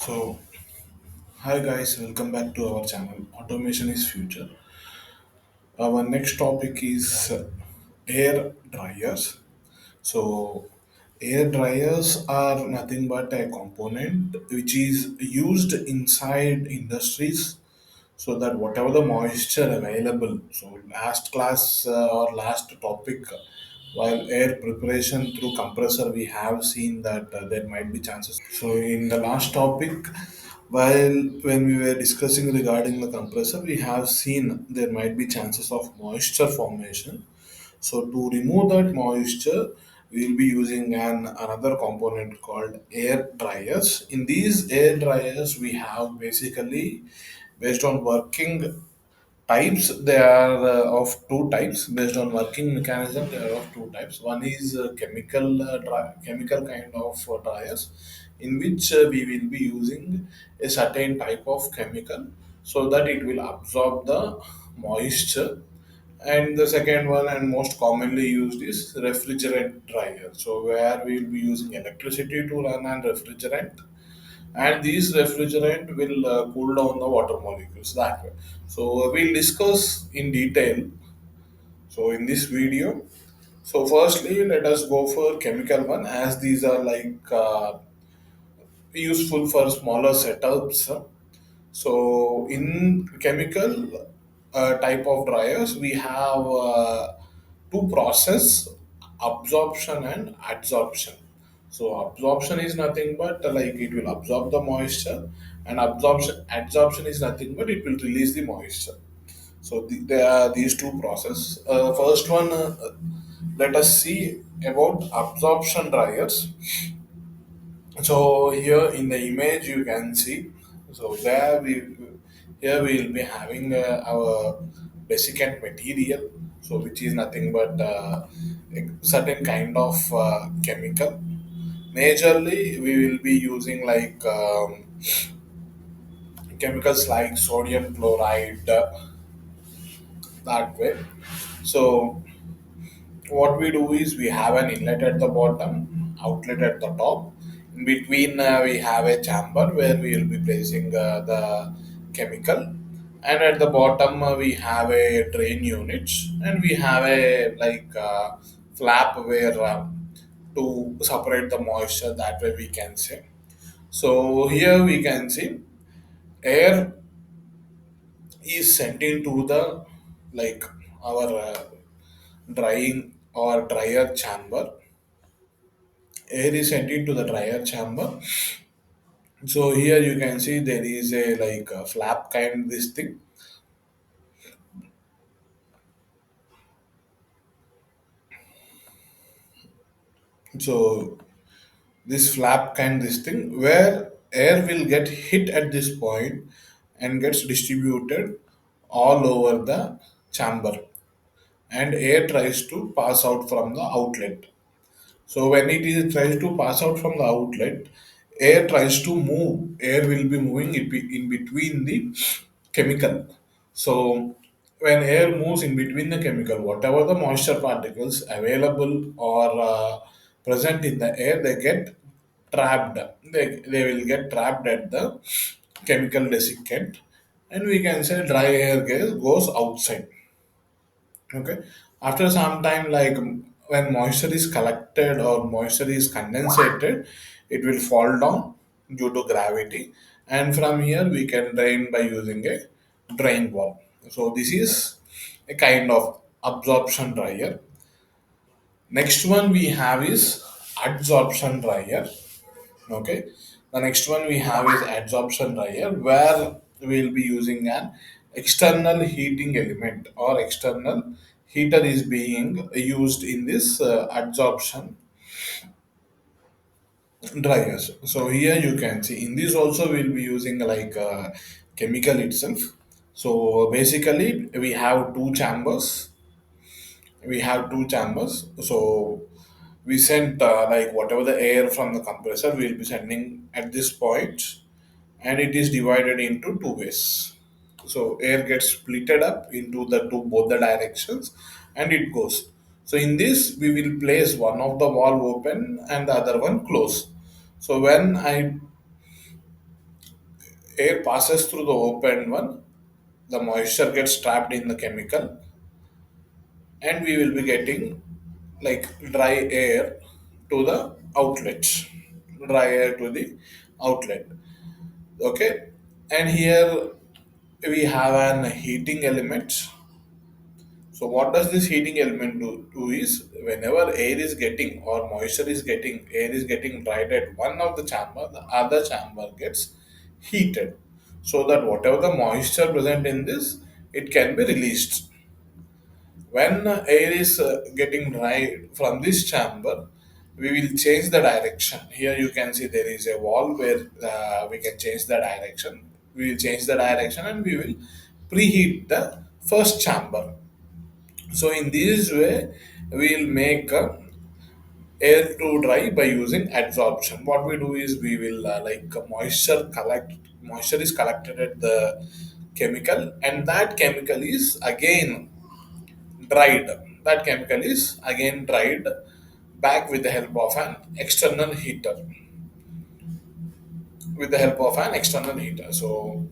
So, hi guys, welcome back to our channel. Automation is future. Our next topic is air dryers. So, air dryers are nothing but a component which is used inside industries so that whatever the moisture available. So, last class or last topic, while air preparation through compressor, we have seen that there might be chances. So, in the last topic, while when we were discussing regarding the compressor, we have seen there might be chances of moisture formation. So to remove that moisture, we will be using an another component called air dryers. In these air dryers, we have basically based on working types. They are of two types based on working mechanism. They are of two types. One is chemical kind of dryers, in which we will be using a certain type of chemical so that it will absorb the moisture. And the second one and most commonly used is refrigerant dryer. So where we will be using electricity to run an refrigerant, and these refrigerant will cool down the water molecules that way. So we'll discuss in detail. So in this video, so firstly let us go for chemical one, as these are like useful for smaller setups. So in chemical type of dryers, we have two process: absorption and adsorption. So absorption is nothing but like it will absorb the moisture, and adsorption is nothing but it will release the moisture. So there are these two process. First one, let us see about absorption dryers. So here in the image you can see. So there we here we will be having our desiccant material. So which is nothing but a certain kind of chemical. Majorly we will be using like chemicals like sodium chloride, that way. So what we do is we have an inlet at the bottom, outlet at the top. In between, we have a chamber where we will be placing the chemical, and at the bottom we have a drain unit, and we have a flap where to separate the moisture. That way we can say. So here we can see air is sent into the like our drying or dryer chamber. Air is sent into the dryer chamber. So here you can see there is a like a flap kind this thing. So this flap kind this thing where air will get hit at this point and gets distributed all over the chamber, and air tries to pass out from the outlet. So when it is tries to pass out from the outlet, air tries to move. Air will be moving in between the chemical. So when air moves in between the chemical, whatever the moisture particles available or present in the air, they get trapped. They will get trapped at the chemical desiccant, and we can say dry air gas goes outside. Okay. After some time, like when moisture is collected or moisture is condensated, it will fall down due to gravity, and from here we can drain by using a drain valve. So this is a kind of absorption dryer. Next one we have is adsorption dryer. Okay. The next one we have is adsorption dryer, where we will be using an external heating element or external heater is being used in this adsorption dryers. So here you can see in this also we'll be using like chemical itself. So basically we have two chambers. So we send like whatever the air from the compressor we'll be sending at this point, and it is divided into two ways. So air gets splitted up into the two both the directions, and it goes. So in this we will place one of the valve open and the other one close. So when I air passes through the open one, the moisture gets trapped in the chemical, and we will be getting like dry air to the outlet. Dry air to the outlet. Okay, and here we have an heating element. So what does this heating element do is whenever air is getting or moisture is getting air is getting dried at one of the chamber, the other chamber gets heated so that whatever the moisture present in this, it can be released. When air is getting dry from this chamber, we will change the direction. Here you can see there is a wall where we can change the direction. We will change the direction and we will preheat the first chamber. So in this way, we will make air to dry by using adsorption. What we do is we will moisture is collected at the chemical, and that chemical is again dried. That chemical is again dried back with the help of an external heater. With the help of an external heater. So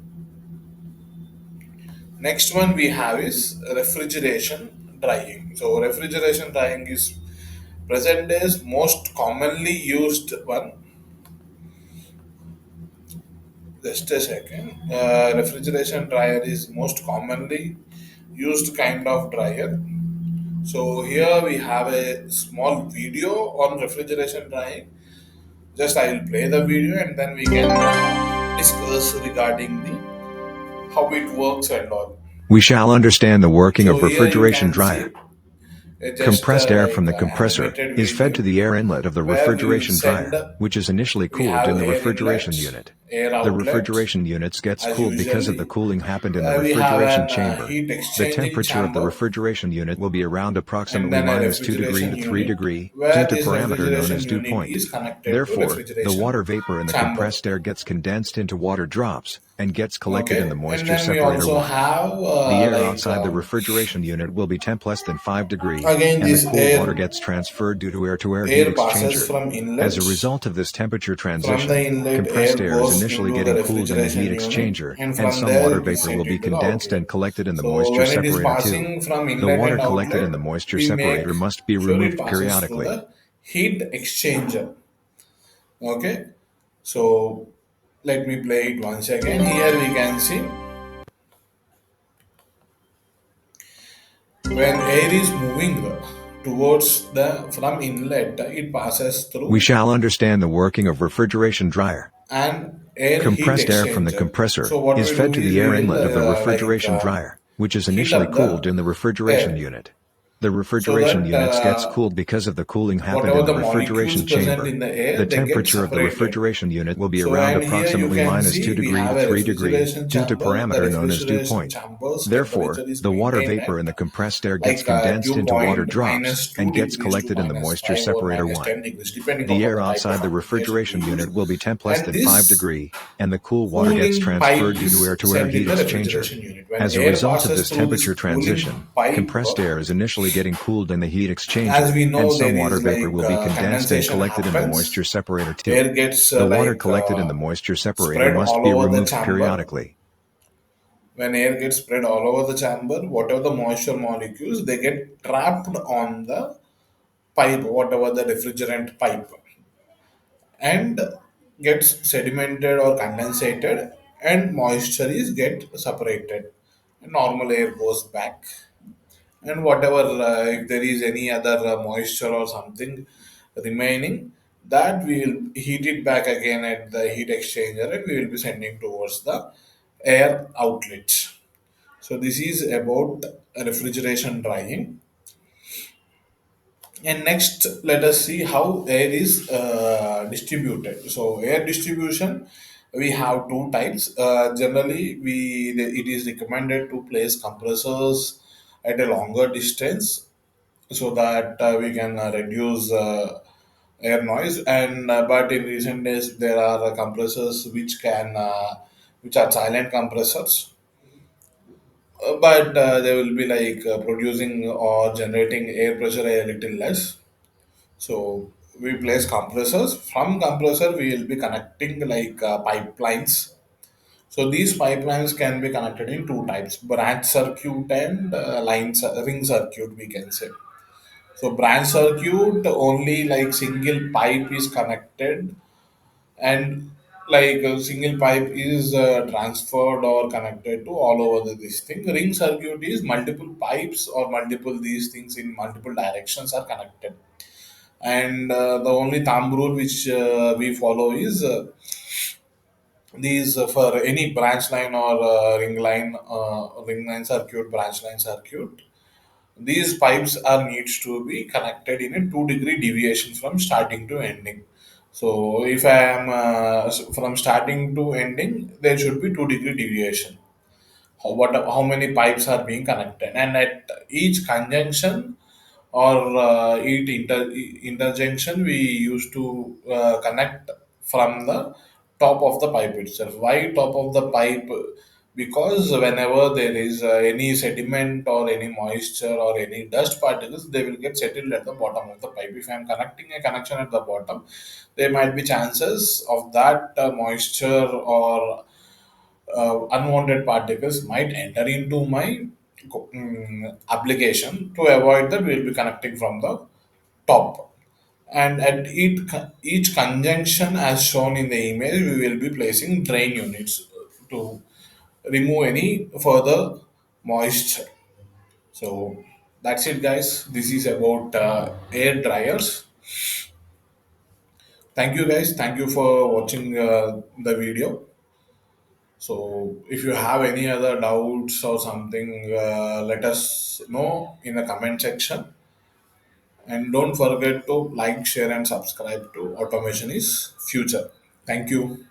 next one we have is refrigeration drying. So refrigeration drying is present days most commonly used one. Just a second. Refrigeration dryer is most commonly used kind of dryer. So here we have a small video on refrigeration drying. Just I will play the video and then we can discuss regarding the how it works and all. We shall understand the working So of here you refrigeration can dryer. see just Compressed air from like the compressor animated is fed video to the air inlet of the where we will refrigeration send, dryer, which is initially we cooled have in the air refrigeration inlet, unit. air The outlet refrigeration units gets as cooled because of the usually. cooling happened in the We have refrigeration an chamber. heat The exchanging temperature of the chamber refrigeration unit will be around and approximately then a minus 2 degree refrigeration to 3 unit degree due where to this parameter known refrigeration as dew unit point. is connected to Therefore, the refrigeration water vapor in the chamber. compressed air gets condensed into water drops and gets collected in the Okay, and moisture then we separator also 1. have The air outside the refrigeration unit will be temp less than 5 degree, again and the this cool water gets transferred due to air-to-air heat air passes exchanger. from As a inlets. result of this temperature From the transition, inlet, compressed air air is goes initially into the getting cooled in the heat refrigeration unit, exchanger, and and from some there water it is vapor will sent be into the condensed outlet. and collected in the So moisture when it is separator too. passing from The inlet water and collected in outlet, the moisture we make separator must be sure it removed passes through periodically. the heat exchanger. Okay, so let me play it once again. Here we can see when air is moving towards the from inlet, it passes We through shall understand the working of refrigeration dryer. an air heat Compressed air from the exchanger. compressor So what is we do fed to is the we air will inlet of the refrigeration dryer, which is heat initially up cooled the in the refrigeration air unit. The so refrigeration that units gets cooled because of the cooling happened whatever in the the molecules refrigeration present chamber. in the air The they get temperature of the separated. refrigeration unit will be So around and here you approximately can minus 2 see we degree to have a 3 degree refrigeration due to chamber. The parameter known as dew refrigeration point. chamber's temperature Therefore, is the water maintained vapor in the at compressed air gets condensed dew into water point drops minus 2 and gets degrees to collected in the minus moisture 5 or separator minus 1. 10 degrees depending The upon air the type outside of the refrigeration we refrigeration use. unit will be temp less And than 5 this degree, and the cool water gets cooling pipe transferred due to is air-to-air sent in heat the exchanger. refrigeration unit. When As a air result of passes this through this temperature cooling transition, pipe, compressed air is initially getting cooled in the heat as exchanger, we and know, some there water is vapor like will be condensed and condensation collected in the happens. moisture separator too. Air gets The water collected in the moisture separator spread must all be over the removed chamber. periodically. When air gets spread all over the chamber, whatever the moisture molecules, they get trapped on the pipe, whatever the refrigerant pipe, and gets sedimented or condensated, and moisture is get separated. Normal air goes back, and whatever if there is any other moisture or something remaining, that we will heat it back again at the heat exchanger and we will be sending towards the air outlet. So this is about refrigeration drying. And next, let us see how air is distributed. So air distribution, we have two types. Generally, it is recommended to place compressors at a longer distance so that we can reduce air noise. And but in recent days, there are compressors which are silent compressors, but they will be like producing or generating air pressure a little less. So we place compressors. From compressor, we will be connecting like pipelines. So these pipelines can be connected in two types: branch circuit and ring circuit, we can say. So branch circuit only like single pipe is connected, and like a single pipe is transferred or connected to all over this thing. Ring circuit is multiple pipes or multiple these things in multiple directions are connected. And the only thumb rule which we follow is these for any branch line or ring line circuit, branch line circuit, these pipes are needs to be connected in a 2-degree deviation from starting to ending. So if I am from starting to ending, there should be 2-degree deviation. How many pipes are being connected, and at each conjunction or interjunction, we used to connect from the top of the pipe itself. Why top of the pipe? Because whenever there is any sediment or any moisture or any dust particles, they will get settled at the bottom of the pipe. If I am connecting a connection at the bottom, there might be chances of that moisture or unwanted particles might enter into my application. To avoid that, we'll be connecting from the top. And at each conjunction, as shown in the image, we will be placing drain units to remove any further moisture. So that's it, guys. This is about air dryers. Thank you, guys. Thank you for watching the video. So, if you have any other doubts or something, let us know in the comment section. And don't forget to like, share, and subscribe to Automation is Future. Thank you.